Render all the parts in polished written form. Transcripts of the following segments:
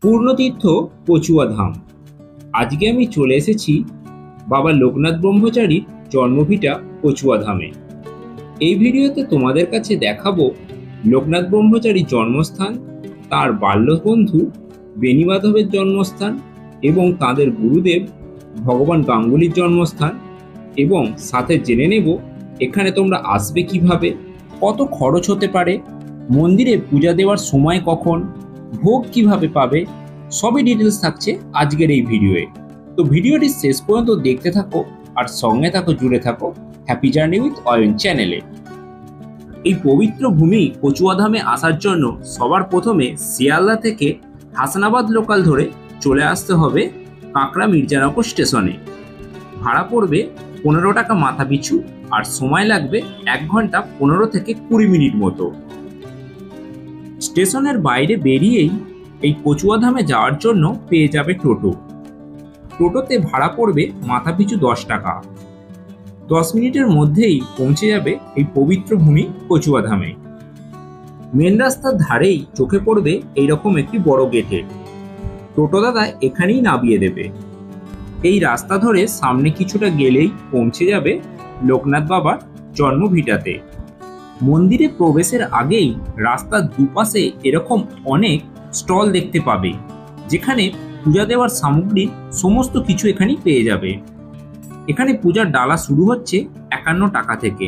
পূর্ণতীর্থ কচুয়া ধাম। আজকে আমি চলে এসেছি বাবা লোকনাথ ব্রহ্মচারীর জন্মভিটা কচুয়া ধামে। এই ভিডিওতে তোমাদের কাছে দেখাবো লোকনাথ ব্রহ্মচারীর জন্মস্থান, তার বাল্যবন্ধু বেণীমাধবের জন্মস্থান এবং তাদের গুরুদেব ভগবান গাঙ্গুলির জন্মস্থান, এবং সাথে জেনে নেব এখানে তোমরা আসবে কিভাবে, কত খরচ হতে পারে, মন্দিরে পূজা দেওয়ার সময় কখন, ভোগ কিভাবে পাবে, সবই ডিটেলস থাকছে আজকের এই ভিডিওয়ে। তো ভিডিওটি শেষ পর্যন্ত দেখতে থাকো আর সঙ্গে থাকো, জুড়ে থাকো হ্যাপি জার্নি উইথ অয়ন চ্যানেলে। এই পবিত্র ভূমি কচুয়া ধামে আসার জন্য সবার প্রথমে শিয়ালদা থেকে হাসানাবাদ লোকাল ধরে চলে আসতে হবে কাঁকড়া মির্জানগর স্টেশনে। ভাড়া পড়বে 15 টাকা মাথা পিছু, আর সময় লাগবে 1 ঘন্টা 15 থেকে 20 মিনিট মতো। স্টেশনের বাইরে বেরিয়েই এই কচুয়া ধামে যাওয়ার জন্য পেয়ে যাবে টোটো। টোটোতে ভাড়া পড়বে মাথা পিছু 10 টাকা। 10 মিনিটের মধ্যেই পৌঁছে যাবে এই পবিত্র ভূমি কচুয়া ধামে। মেন রাস্তার ধারেই চোখে পড়বে এইরকম একটি বড় গেটে। টোটো দাদা এখানেই নামিয়ে দেবে। এই রাস্তা ধরে সামনে কিছুটা গেলেই পৌঁছে যাবে লোকনাথ বাবার জন্মভিটাতে। মন্দিরে প্রবেশের আগেই রাস্তার দুপাশে এরকম অনেক স্টল দেখতে পাবে, যেখানে পূজা দেওয়ার সামগ্রীর সমস্ত কিছু এখানেই পেয়ে যাবে। এখানে পূজার ডালা শুরু হচ্ছে 51 টাকা থেকে।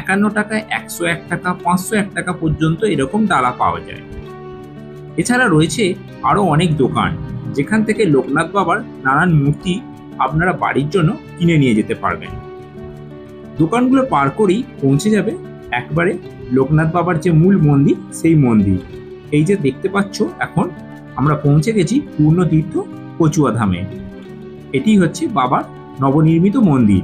51 টাকায় 101 টাকা, 501 টাকা পর্যন্ত এরকম ডালা পাওয়া যায়। এছাড়া রয়েছে আরও অনেক দোকান, যেখান থেকে লোকনাথ বাবার নানান মূর্তি আপনারা বাড়ির জন্য কিনে নিয়ে যেতে পারবেন। দোকানগুলো পার করেই পৌঁছে যাবে একবারে লোকনাথ বাবার যে মূল মন্দির, সেই মন্দির। এই যে দেখতে পাচ্ছ, এখন আমরা পৌঁছে গেছি পূর্ণতীর্থ কচুয়া ধামে। এটি হচ্ছে বাবার নবনির্মিত মন্দির।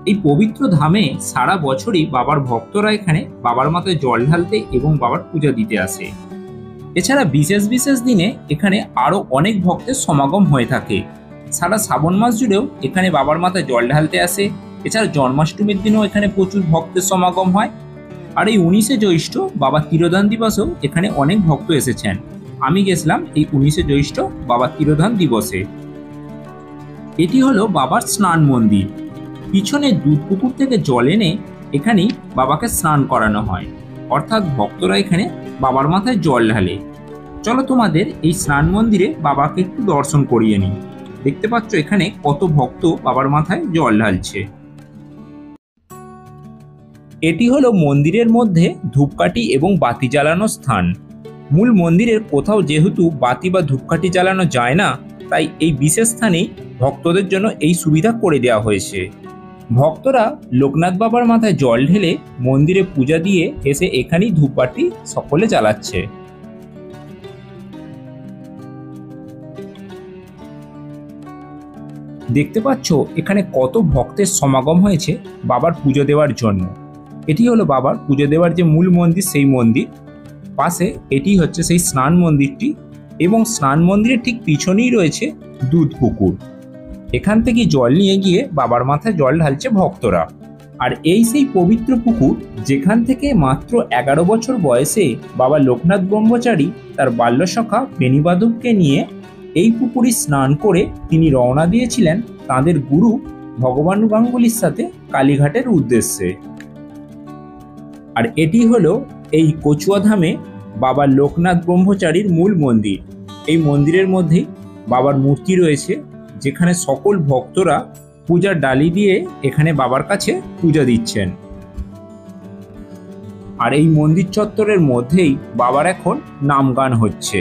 এই পবিত্র ধামে সারা বছরই বাবার ভক্তরা এখানে বাবার মাথায় জল ঢালতে এবং বাবার পূজা দিতে আসে। এছাড়া বিশেষ বিশেষ দিনে এখানে আরও অনেক ভক্তের সমাগম হয়ে থাকে। সারা শ্রাবণ মাস জুড়েও এখানে বাবার মাথায় জল ঢালতে আসে। এছাড়া জন্মাষ্টমীর দিনেও এখানে প্রচুর ভক্তের সমাগম হয়। আর এই 19শে জ্যৈষ্ঠ বাবা তিরোধান দিবসেও এখানে অনেক ভক্ত এসেছেন। আমি গেছিলাম এই 19শে জ্যৈষ্ঠ বাবা তিরোধান দিবসে। এটি হলো বাবার স্নান মন্দির। পিছনে দুধ পুকুর থেকে জল এনে এখানেই বাবাকে স্নান করানো হয়, অর্থাৎ ভক্তরা এখানে বাবার মাথায় জল ঢালে। চলো তোমাদের এই স্নান মন্দিরে বাবাকে একটু দর্শন করিয়ে নিই। দেখতে পাচ্ছ এখানে কত ভক্ত বাবার মাথায় জল ঢালছে। এটি হলো মন্দিরের মধ্যে ধূপকাঠি এবং বাতি জ্বালানোর স্থান। মূল মন্দিরের কোথাও যেহেতু বাতি বা ধূপকাঠি জ্বালানো যায় না, তাই এই বিশেষ স্থানেই ভক্তদের জন্য এই সুবিধা করে দেওয়া হয়েছে। ভক্তরা লোকনাথ বাবার মাথায় জল ঢেলে মন্দিরে পূজা দিয়ে এসে এখানেই ধূপবাতি সকলে জ্বালাচ্ছে। দেখতে পাচ্ছ এখানে কত ভক্তের সমাগম হয়েছে বাবার পুজো দেওয়ার জন্য। এটি হলো বাবার পুজো দেওয়ার যে মূল মন্দির, সেই মন্দির। পাশে এটি হচ্ছে সেই স্নান মন্দিরটি, এবং স্নান মন্দিরের ঠিক পিছনেই রয়েছে দুধ পুকুর। এখান থেকে জল নিয়ে গিয়ে বাবার মাথায় জল ঢালছে ভক্তরা। আর এই সেই পবিত্র পুকুর, যেখান থেকে মাত্র 11 বছর বয়সে বাবা লোকনাথ ব্রহ্মচারী তার বাল্যসখা বেণীমাধবকে নিয়ে এই পুকুরে স্নান করে তিনি রওনা দিয়েছিলেন তাঁদের গুরু ভগবান গাঙ্গুলির সাথে কালীঘাটের উদ্দেশ্যে। আর এটি হলো এই কচুয়া ধামে বাবা লোকনাথ ব্রহ্মচারীর মূল মন্দির। এই মন্দিরের মধ্যেই বাবার মূর্তি রয়েছে, যেখানে সকল ভক্তরা পূজার ডালি দিয়ে এখানে বাবার কাছে পূজা দিচ্ছেন। আর এই মন্দির চত্বরের মধ্যেই বাবার এখন নামগান হচ্ছে।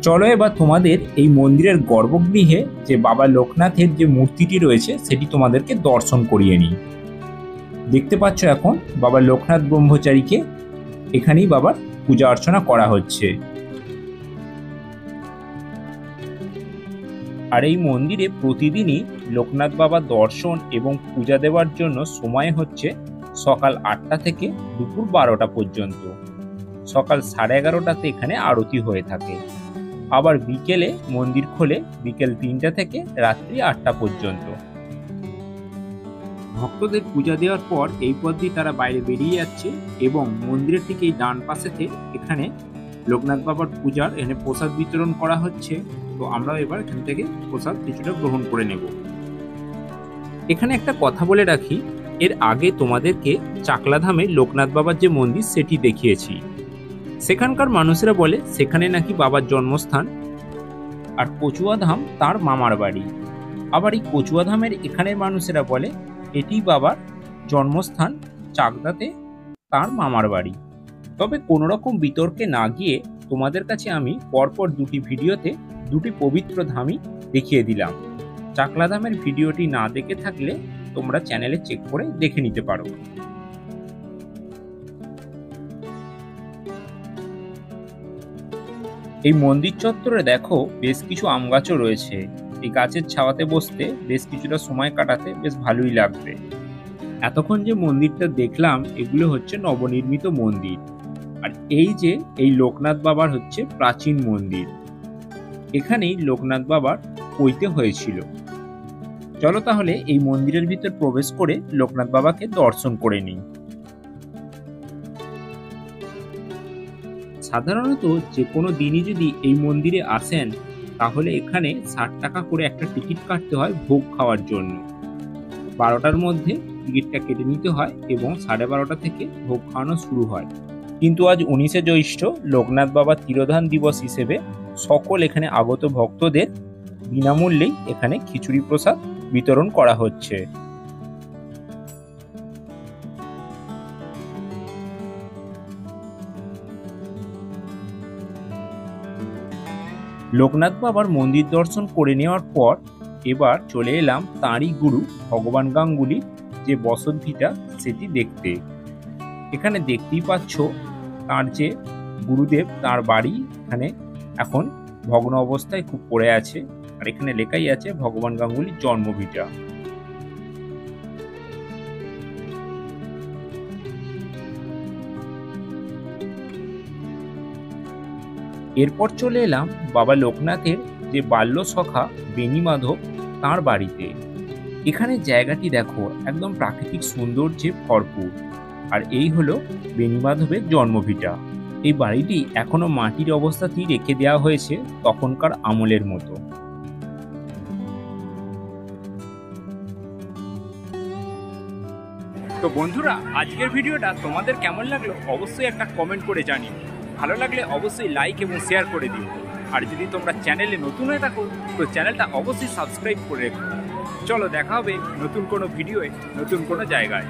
চলো এবার তোমাদের এই মন্দিরের গর্ভগৃহে যে বাবা লোকনাথের যে মূর্তিটি রয়েছে সেটি তোমাদেরকে দর্শন করিয়ে নিই। দেখতে পাচ্ছ এখন বাবা লোকনাথ ব্রহ্মচারীকে এখানেই বাবার পূজা অর্চনা করা হচ্ছে। আর এই মন্দিরে প্রতিদিনই লোকনাথ বাবা দর্শন এবং পূজা দেওয়ার জন্য সময় হচ্ছে সকাল 8টা থেকে দুপুর 12টা পর্যন্ত। সকাল 11:30টাতে এখানে আরতি হয়ে থাকে। আবার বিকেলে মন্দির খোলে বিকেল 3টা থেকে রাত্রি 8টা পর্যন্ত। ভক্তদের পূজা দেওয়ার পর এই পথ দিয়ে তারা বাইরে বেরিয়ে যাচ্ছে এবং মন্দিরের ঠিক এই ডান পাশেতে এখানে লোকনাথ বাবার পূজার এখানে প্রসাদ বিতরণ করা হচ্ছে। তো আমরা এবার এখান থেকে প্রসাদ কিছুটা গ্রহণ করে নেব। এখানে একটা কথা বলে রাখি, এর আগে তোমাদেরকে চাকলাধামে লোকনাথ বাবার যে মন্দির সেটি দেখিয়েছি। সেখানকার মানুষেরা বলে সেখানে নাকি বাবার জন্মস্থান, আর কচুয়াধাম তার মামার বাড়ি। আবার এই কচুয়াধামের এখানের মানুষেরা বলে এটি বাবার জন্মস্থান, চাকদাতে তার মামার বাড়ি। তবে কোনো রকম বিতর্কে না গিয়ে তোমাদের কাছে আমি পরপর দুটি ভিডিওতে দুটি পবিত্র ধামই দেখিয়ে দিলাম। চাকলাধামের ভিডিওটি না দেখে থাকলে তোমরা চ্যানেলে চেক করে দেখে নিতে পারো। এই মন্দির চত্বরে দেখো বেশ কিছু আম গাছও রয়েছে। এই গাছের ছাওয়াতে বসতে বেশ কিছুটা সময় কাটাতে বেশ ভালোই লাগবে। এতক্ষণ যে মন্দিরটা দেখলাম এগুলো হচ্ছে নবনির্মিত মন্দির, আর এই যে এই লোকনাথ বাবার হচ্ছে প্রাচীন মন্দির। এখানেই লোকনাথ বাবার পৈতে হয়েছিল। চলো তাহলে এই মন্দিরের ভিতর প্রবেশ করে লোকনাথ বাবাকে দর্শন করে নিই। সাধারণত যে কোনো দিনই যদি এই মন্দিরে আসেন তাহলে এখানে 60 টাকা করে একটা টিকিট কাটতে হয় ভোগ খাওয়ার জন্য। 12টার মধ্যে টিকিটটা কেটে নিতে হয় এবং 12:30 থেকে ভোগ খাওয়ানো শুরু হয়। কিন্তু আজ 19শে জ্যৈষ্ঠ লোকনাথ বাবা তিরোধান দিবস হিসেবে সকল এখানে আগত ভক্তদের বিনামূল্যেই এখানে খিচুড়ি প্রসাদ বিতরণ করা হচ্ছে। লোকনাথ বাবার মন্দির দর্শন করে নেওয়ার পর এবার চলে এলাম তাঁরই গুরু ভগবান গাঙ্গুলির যে বসতভিটা সেটি দেখতে। এখানে দেখতেই পাচ্ছ তার যে গুরুদেব তার বাড়ি এখানে এখন ভগ্ন অবস্থায় খুব পড়ে আছে, আর এখানে লেখাই আছে ভগবান গাঙ্গুলির জন্মভিটা। এরপর চলে এলাম বাবা লোকনাথের যে বাল্য সখা বেনি মাধব তাঁর বাড়িতে। এখানে জায়গাটি দেখো একদম প্রাকৃতিক সৌন্দর্যে ভরপুর, আর এই হলো বেনি মাধবের জন্মভিটা। এই বাড়িটি এখনো মাটির অবস্থাতেই রেখে দেওয়া হয়েছে তখনকার আমলের মতো। তো বন্ধুরা, আজকের ভিডিওটা তোমাদের কেমন লাগলো অবশ্যই একটা কমেন্ট করে জানিও। ভালো লাগলে অবশ্যই লাইক এবং শেয়ার করে দিও। আর যদি তোমরা চ্যানেলে নতুন হয়ে থাকো তো চ্যানেলটা অবশ্যই সাবস্ক্রাইব করে রেখো। চলো দেখা হবে নতুন কোনো ভিডিওয়ে নতুন কোনো জায়গায়।